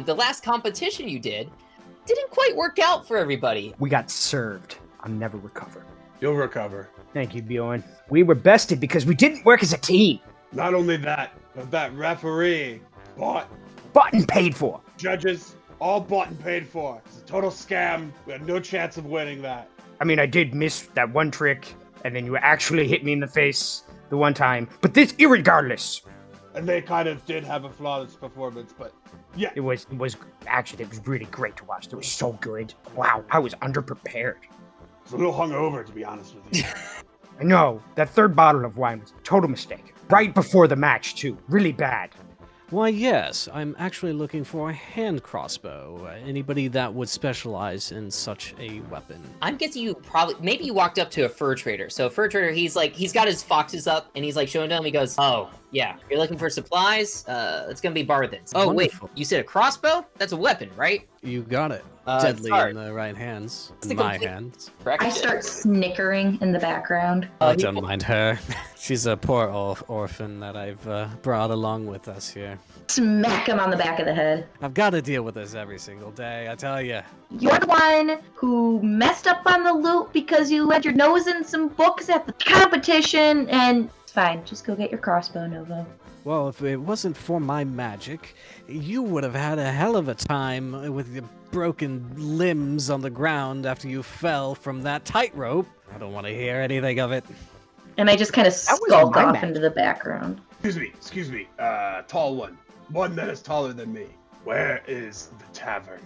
the last competition you didn't quite work out for everybody. We got served. I'll never recover. You'll recover. Thank you, Bjorn. We were bested because we didn't work as a team. Not only that, but that referee bought Bought and paid for. judges, all bought and paid for. It's a total scam. We had no chance of winning that. I mean, I did miss that one trick, and then you actually hit me in the face the one time. But this, irregardless, And they kind of did have a flawless performance, but yeah. it was really great to watch. It was so good. Wow, I was underprepared. It's a little hungover, to be honest with you. I know, that third bottle of wine was a total mistake. Right before the match, too. Really bad. Why, yes, I'm actually looking for a hand crossbow. Anybody that would specialize in such a weapon. I'm guessing you maybe you walked up to a fur trader. So a fur trader, he's got his foxes up and he's like showing them. He goes, oh, yeah, you're looking for supplies? It's gonna be Barthen's. Oh, Wonderful. wait, you said a crossbow? That's a weapon, right? You got it. Deadly Deadly in the right hands. It's the My complete- hands. Correct. I start snickering in the background. I don't mind her. She's a poor orphan that I've brought along with us here. Smack him on the back of the head. I've got to deal with this every single day, I tell you. You're the one who messed up on the loot because you had your nose in some books at the competition, and it's fine. Just go get your crossbow, Novo. Well, if it wasn't for my magic, you would have had a hell of a time with your broken limbs on the ground after you fell from that tightrope. I don't want to hear anything of it. And I just kind of wasn't skulk my off match. into the background. Excuse me, tall one. One that is taller than me. Where is the tavern?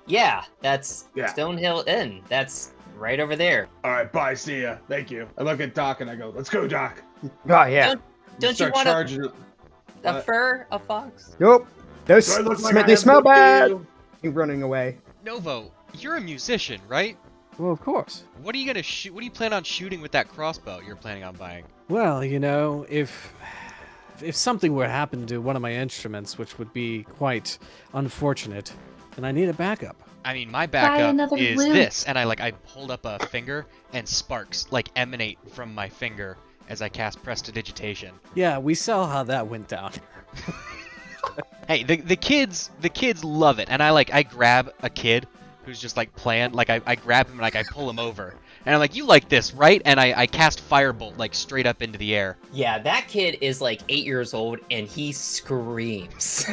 Yeah, that's Yeah. Stonehill Inn. That's right over there. Alright, bye, see ya. Thank you. I look at Doc and I go, let's go, Doc. Oh, yeah. Don't you Start want charging it. a fur, a fox? Nope. Those Do I look like I they have smell good bad. deal? You're running away. Novo, you're a musician, right? Well, of course. What are you gonna shoot? What do you plan on shooting with that crossbow you're planning on buying? Well, you know, if something were to happen to one of my instruments, which would be quite unfortunate, then I need a backup. I mean, my backup another is lute. this, and I hold up a finger, and sparks emanate from my finger as I cast prestidigitation. Yeah, we saw how that went down. Hey, the kids love it, and I grab a kid who's just playing, I grab him and I pull him over, and I'm like, you like this, right? And I cast firebolt straight up into the air. Yeah, that kid is 8 years old and he screams.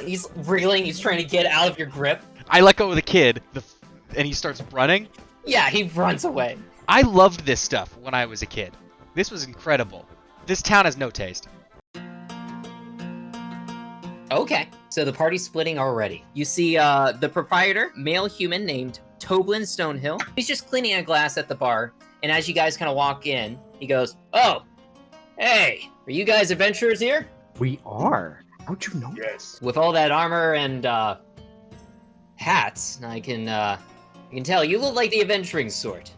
He's wriggling, he's trying to get out of your grip. I let go of the kid, and he starts running. Yeah, he runs away. I loved this stuff when I was a kid. This was incredible. This town has no taste. Okay, so the party's splitting already. You see the proprietor, male human named Toblin Stonehill. He's just cleaning a glass at the bar, and as you guys kind of walk in, he goes, oh, hey, are you guys adventurers here? We are. How'd you know? Yes. With all that armor and hats, I can tell you look like the adventuring sort.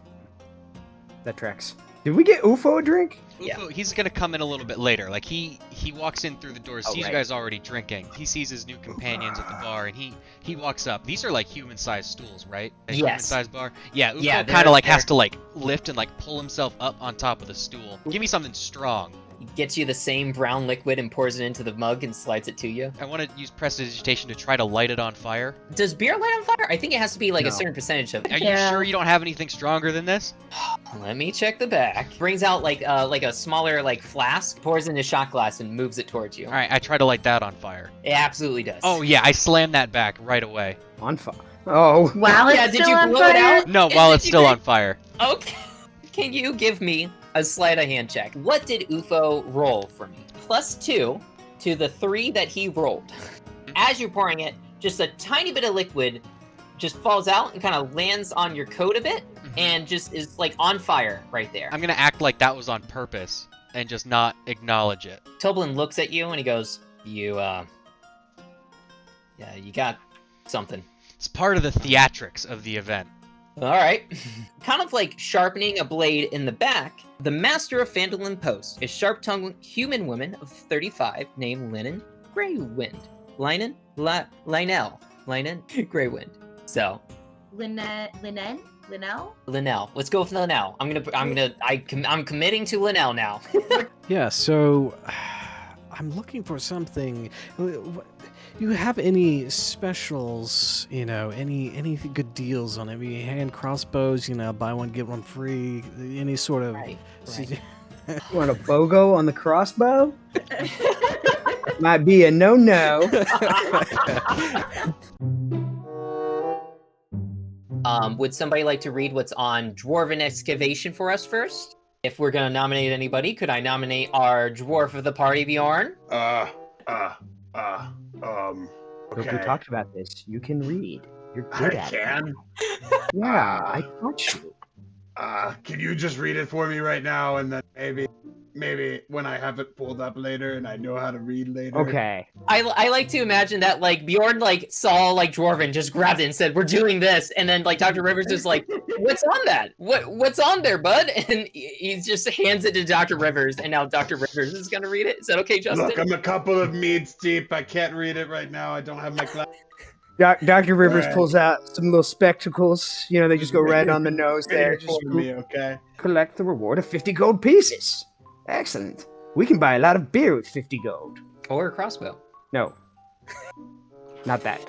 That tracks. Did we get UFO a drink? Yeah. Ufo, he's gonna come in a little bit later. He walks in through the door, sees right. you guys already drinking. He sees his new companions at the bar, and he walks up. These are human-sized stools, right? A Yes. human-sized bar. Yeah. Ufo Yeah, kind of they're- has to lift and pull himself up on top of the stool. Give me something strong. He gets you the same brown liquid and pours it into the mug and slides it to you. I want to use prestidigitation to try to light it on fire. Does beer light on fire? I think it has to be No. a certain percentage of it. Are you Yeah. sure you don't have anything stronger than this? Let me check the back. Brings out a smaller flask, pours in a shot glass and moves it towards you. All right, I try to light that on fire. It absolutely does. Oh yeah, I slam that back right away. On fire. Oh. While it's Yeah, did still you on blow it fire, out? No, Did while you it's still think- on fire. Okay. Can you give me a sleight of hand check? What did Ufo roll for me? +2 to the 3 that he rolled. As you're pouring it, just a tiny bit of liquid just falls out and kind of lands on your coat a bit and just is on fire right there. I'm gonna act like that was on purpose and just not acknowledge it. Toblin looks at you and he goes, you got something. It's part of the theatrics of the event. All right. Kind of sharpening a blade in the back, the master of Phandalin Post, a sharp-tongued human woman of 35 named Linen Greywind. Linen Greywind. So, Linnell? Linnell. Let's go with Linnell. I'm committing to Linnell now. Yeah, so I'm looking for something. you have any specials, any good deals on any hand crossbows, buy one, get one free, any sort of... Right. You want a BOGO on the crossbow? Might be a no-no. Would somebody like to read what's on Dwarven Excavation for us first? If we're gonna nominate anybody, could I nominate our dwarf of the party, Bjorn? Look, Okay. we talked about this. You can read. You're I good at it. can. Yeah, I taught you. Can you just read it for me right now, and then maybe when I have it pulled up later and I know how to read later. Okay. I like to imagine that like Bjorn like saw like Dwarven, just grabbed it and said, "We're doing this," and then like Dr. Rivers is like, "What's on that? What's on there, bud?" And he just hands it to Dr. Rivers, and now Dr. Rivers is gonna read it. Is that okay, Justin? Look, I'm a couple of meads deep. I can't read it right now. I don't have my class. Dr. Rivers Right. pulls out some little spectacles. They just go right on the nose there. Read it for me, okay? Collect the reward of 50 gold pieces. Excellent. We can buy a lot of beer with 50 gold. Or a crossbow. No. Not that.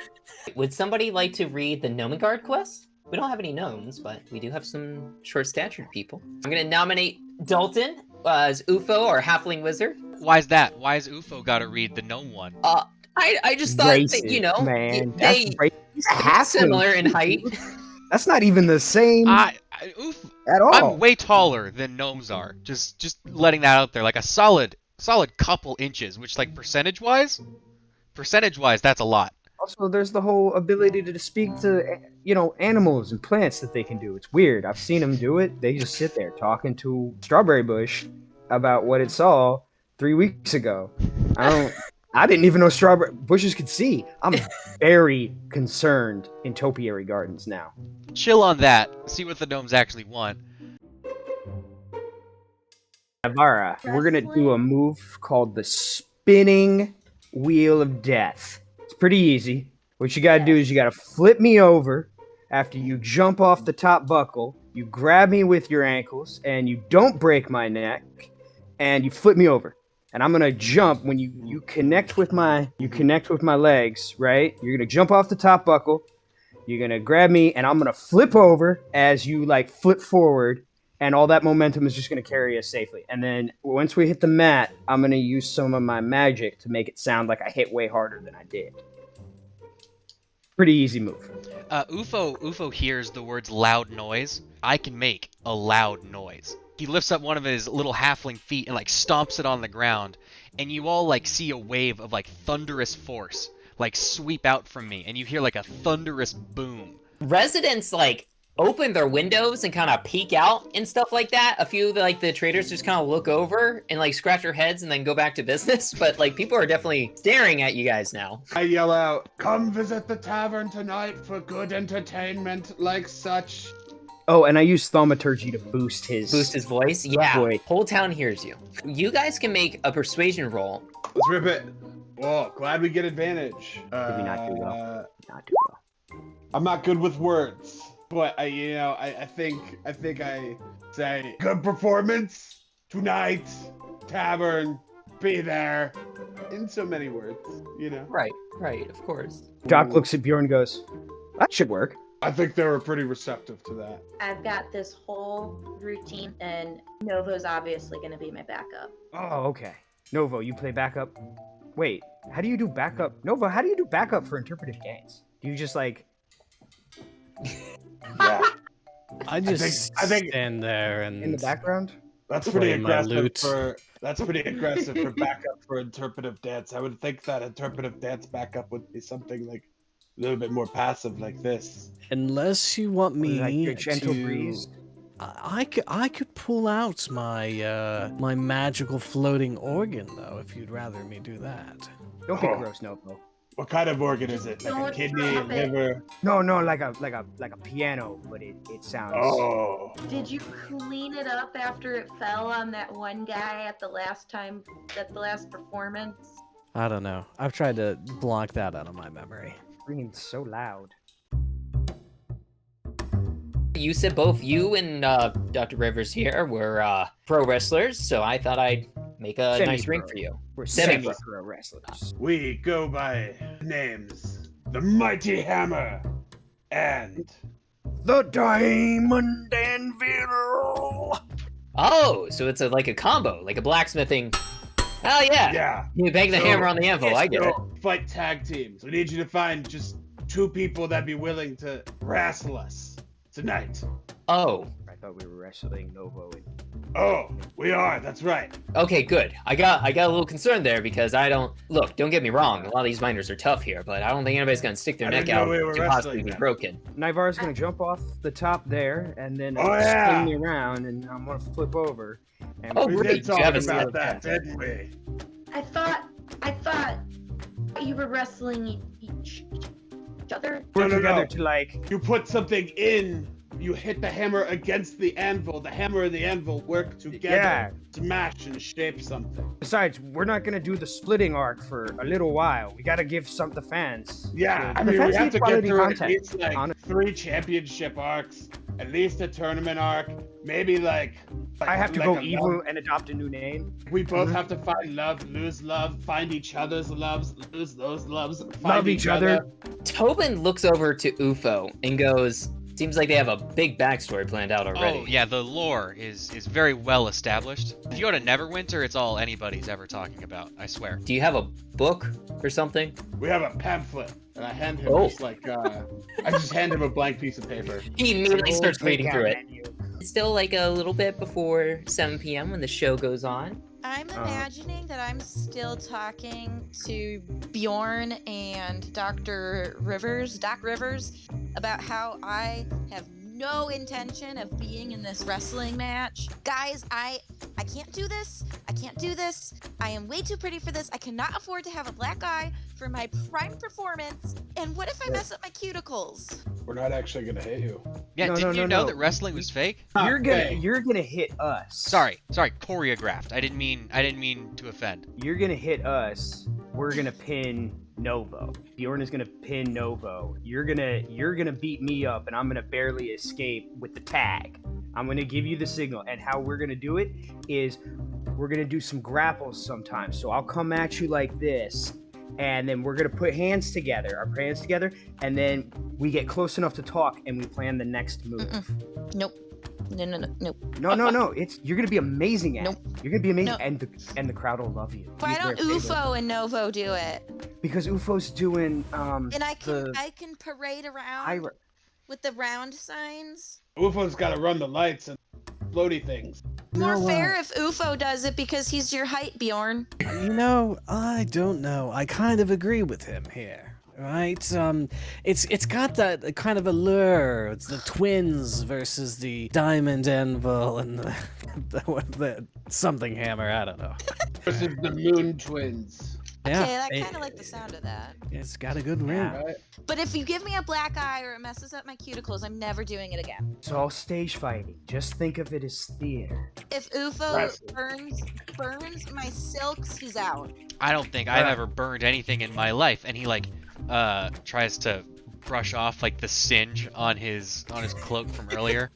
Would somebody like to read the Gnomegard quest? We don't have any gnomes, but we do have some short-statured people. I'm gonna nominate Dalton as UFO or Halfling Wizard. Why is that? Why has UFO got to read the gnome one? I just thought that, Racist, man. they He's a halfling. similar in height. That's not even the same UFO. at all. I'm way taller than gnomes are. Just letting that out there, like a solid couple inches, which like percentage wise, that's a lot. Also, there's the whole ability to speak to, animals and plants that they can do. It's weird. I've seen them do it. They just sit there talking to strawberry bush about what it saw 3 weeks ago. I didn't even know strawberry bushes could see. I'm very concerned in topiary gardens now. Chill on that. See what the gnomes actually want. Navara, we're gonna do a move called the spinning wheel of death. It's pretty easy. What you gotta do is you gotta flip me over after you jump off the top buckle. You grab me with your ankles and you don't break my neck, and you flip me over. And I'm gonna jump when you connect with my legs, right? You're gonna jump off the top buckle. You're gonna grab me, and I'm gonna flip over as you like flip forward, and all that momentum is just gonna carry us safely. And then once we hit the mat, I'm gonna use some of my magic to make it sound like I hit way harder than I did. Pretty easy move. UFO hears the words loud noise. I can make a loud noise. He lifts up one of his little halfling feet and like stomps it on the ground, and you all like see a wave of like thunderous force like sweep out from me, and you hear like a thunderous boom. Residents like open their windows and kind of peek out and stuff like that. A few of the traders just kind of look over and like scratch their heads and then go back to business. But like people are definitely staring at you guys now. I yell out, "Come visit the tavern tonight for good entertainment like such." Oh, and I use thaumaturgy to boost his voice. Yeah, Boy. whole town hears you. You guys can make a persuasion roll. Let's rip it. Whoa, glad we get advantage. Maybe not too well. Not too well. I'm not good with words, but I think I say good performance tonight, tavern, be there, in so many words, Right, of course. Doc looks at Bjorn and goes, "That should work." I think they were pretty receptive to that. I've got this whole routine, and Novo's obviously going to be my backup. Oh, okay. Novo, you play backup. Wait, how do you do backup? Novo, how do you do backup for interpretive dance? Do you just like... Yeah, I just I think stand there and in the background? that's pretty Play my aggressive lute. for backup for interpretive dance. I would think that interpretive dance backup would be something like a little bit more passive, like this. unless you want me Like your gentle to, breeze? I could pull out my my magical floating organ though, if you'd rather me do that. Don't be Oh. gross, Novo. What kind of organ is it? Like a Don't kidney, drop it. liver? No, like a piano, but it sounds... Oh, Did you clean it up after it fell on that one guy at the last performance? I don't know. I've tried to block that out of my memory. ringing so loud. You said both you and Dr. Rivers here were pro wrestlers, so I thought I'd make a nice ring Semi-pro. for you. We're Semi-pro. semi-pro wrestlers. We go by names: the Mighty Hammer and The Diamond Anvil. Oh, so it's like a combo, like a blacksmithing. Oh yeah. yeah. You bang the So, hammer on the anvil. I get it. So, fight tag teams. We need you to find just 2 people that'd be willing to wrestle us tonight. Oh, I thought we were wrestling Novo. Oh, we are. That's right. okay, good. I got a little concerned there because I don't look. Don't get me wrong. A lot of these miners are tough here, but I don't think anybody's gonna stick their I neck didn't know out we were to possibly wrestling be then. broken. Nivar's gonna jump off the top there and then Oh, yeah. spin me around, and I'm gonna flip over. And Oh, We great. did You talk have a about skill. that, didn't we? I thought you were wrestling each other. we're No, no, together no. to like. You put something in, you hit the hammer against the anvil. The hammer and the anvil work together Yeah. to match and shape something. Besides, we're not gonna do the splitting arc for a little while. We gotta give some the fans. Yeah, the I mean, we fans have need to get quality through content. at least like Honest- 3 championship arcs, at least a tournament arc, maybe like I have to like go a evil love- and adopt a new name. We both Mhm. have to find love, lose love, find each other's loves, lose those loves, find Love each other. Tobin looks over to UFO and goes, "Seems like they have a big backstory planned out already." Oh yeah, the lore is very well established. If you go to Neverwinter, it's all anybody's ever talking about. I swear. Do you have a book or something? We have a pamphlet, and I hand him Oh. just like I just hand him a blank piece of paper. He immediately Old starts reading takeout through it. menu. It's still like a little bit before 7 p.m. when the show goes on. I'm imagining that I'm still talking to Bjorn and Doc Rivers, about how I have no intention of being in this wrestling match. Guys, I can't do this. I can't do this. I am way too pretty for this. I cannot afford to have a black eye for my prime performance. And what if I mess up my cuticles? We're not actually gonna hit you. Yeah, No, didn't no, you no, know no. that wrestling was fake? You're gonna hit us. Sorry, choreographed. I didn't mean to offend. You're gonna hit us. We're gonna pin Novo. Bjorn is gonna pin Novo. You're gonna beat me up, and I'm gonna barely escape with the tag. I'm gonna give you the signal, and how we're gonna do it is we're gonna do some grapples sometimes. So I'll come at you like this, and then we're gonna put hands together, our hands together, and then we get close enough to talk, and we plan the next move. Nope. No. No. You're gonna be amazing at. Nope. It. You're gonna be amazing, No. and the crowd will love you. Why They're don't favorite. UFO and Novo do it? Because UFO's doing And I the can parade around Ira. with the round signs. UFO's gotta run the lights and floaty things. More No, fair if UFO does it because he's your height, Bjorn. You know, I don't know. I kind of agree with him here. Right? It's got that kind of allure. It's the twins versus the diamond anvil and the something hammer. I don't know. Versus the Moon Twins. Yeah, Okay, I kind of like the sound of that. it's got a good ring. Yeah. Right? But if you give me a black eye or it messes up my cuticles, I'm never doing it again. It's all stage fighting. Just think of it as theater. If UFO Wrestling. burns my silks, he's out. I don't think I've ever burned anything in my life. And he tries to brush off like the singe on his cloak from earlier.